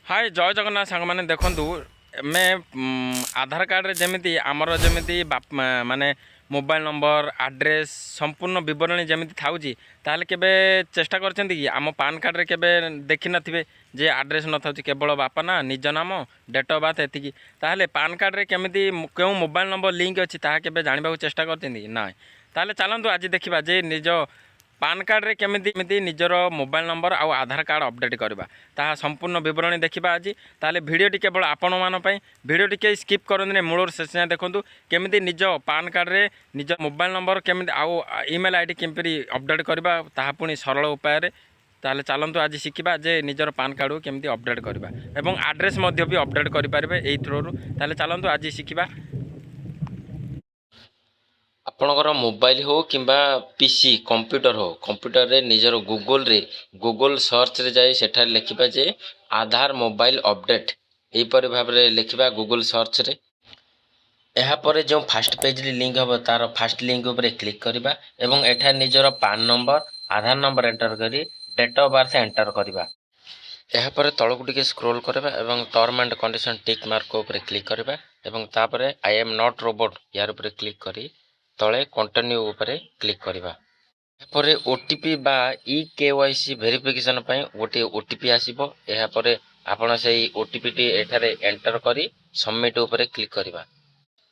हाय जय जगन्नाथ सांग मैंने देखूँ मैं आधार कार्ड रे जमी आमर जमी माने मोबाइल नंबर आड्रेस संपूर्ण विवरणी जमी थाउची ताहले केबे चेष्टा करछन्ती कि आम पान कार्ड रे केबे देखि नथिबे जे आड्रेस न थाउची केवल बापा ना निज नाम डेट ऑफ बर्थ एतिकी ताहले पान कार्ड रे केमिति केउ मोबाइल नंबर लिंक अछि ताहा केबे जानिबाकू चेष्टा करछन्ती ना ताहले चलंतु आज देखिबा जे निज पान कार्ड रे केमिति निजर मोबाइल नंबर आउ आधार कार्ड अपडेट करबा ताहा संपूर्ण विवरणी देखिबा आज ताहले भिडियोटी केवल आपण मान पई भिडियोटी के स्किप करंतु मूलर शेष देखंतु केमिति निज पान कार्ड रे निज मोबाइल नंबर केमिति आउ ईमेल आईडी केमिति अपडेट करबा ताहा पुनी सरल उपाय रे ताहले चलंतु आज शिखिबा जे निजर पान कार्ड को केमिति अपडेट करबा एवं एड्रेस मध्य भी अपडेट करि पारबे एई थ्रू ताहले चलंतु आज शिखिबा आपणकर मोबाइल हो किंबा पीसी कंप्यूटर रे निजर गूगल सर्च रे जाई सेठार लिखिबा जे आधार मोबाइल अपडेट एहीपर भाव रे लिखिबा गूगल सर्च रे यहाँ पर जो फास्ट पेज रे लिंक हम तार फास्ट लिंक ऊपर क्लिक करबा एवं एठा निजर पान नंबर आधार नंबर एंटर करी डेट ऑफ बर्थ एंटर करबा यहाँ पर तलकू टिके स्क्रॉल करबा एवं term and condition tick mark ऊपर क्लिक करबा एवं तापरे आई एम नॉट रोबोट यार ऊपर क्लिक करी तले कंटिन्यू ऊपर क्लिक करबा पर ओटीपी बा ई केवाईसी वेरिफिकेशन पई गोटे ओटीपी आसीबो यहाँ पर आपण से ओटीपी टी एठारे एंटर करी सबमिट ऊपर क्लिक करबा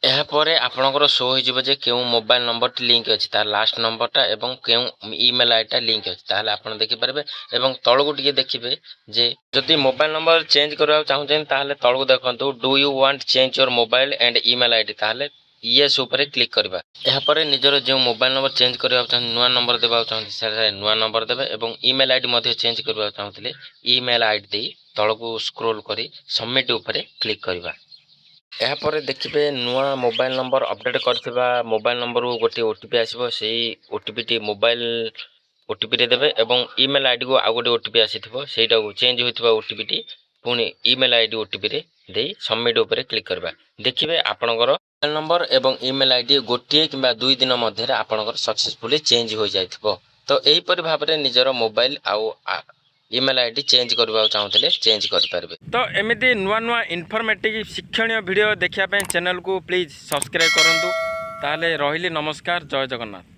यहाँ पर आपणकर शो हो जे केउ मोबाइल नंबर टी लिंक अछि तार लास्ट नंबरटा एवं केउ ईमेल आईडी लिंक अछि ताहले आपण देखि पारबे एवं तळगु टिके देखिबे जे जदि मोबाइल नंबर चेंज करबा चाहुछन ताहले तळगु देखंतु do you want change your mobile and email ID ताहले येस ऊपर क्लिक करबा यहाँ पर निजर जो मोबाइल नंबर चेंज करबा चाहन नुआ नंबर देबा चाहन से नुआ नंबर देबे एवं ईमेल आईडी मध्ये चेंज करबा चाहतले ईमेल आईडी दे तळगु स्क्रॉल करी सबमिट ऊपर क्लिक करबा यहाँ पर देखिए नुआ मोबाइल नंबर अपडेट करथिबा मोबाइल नंबर को गोटे ओटीपी आसीबो सेही ओटीपी टी मोबाइल ओटीपी रे देबे एवं ईमेल आईडी को आ गोटे ओटीपी आसीथिबो सेटा को चेंज होइथिबा ओटीपी टी पुनी ईमेल आईडी ओटीपी रे देई सबमिट ऊपर क्लिक करबा देखिबे आपनकर मोबाइल नंबर एवं ईमेल आईडी गोटे किबा 2 दिन मध्य रे आपनकर सक्सेसफुली चेंज हो जाइथिबो तो एही परि भाव रे निजर मोबाइल आउ ईमेल आईडी चेंज करबा चाहतले चेंज कर पारबे तो एमिति नुआ नुआ इनफॉर्मेटिव शिक्षणीय वीडियो देखिया पे चैनल को प्लीज सब्सक्राइब करंतु ताले रहिली नमस्कार जय जगन्नाथ।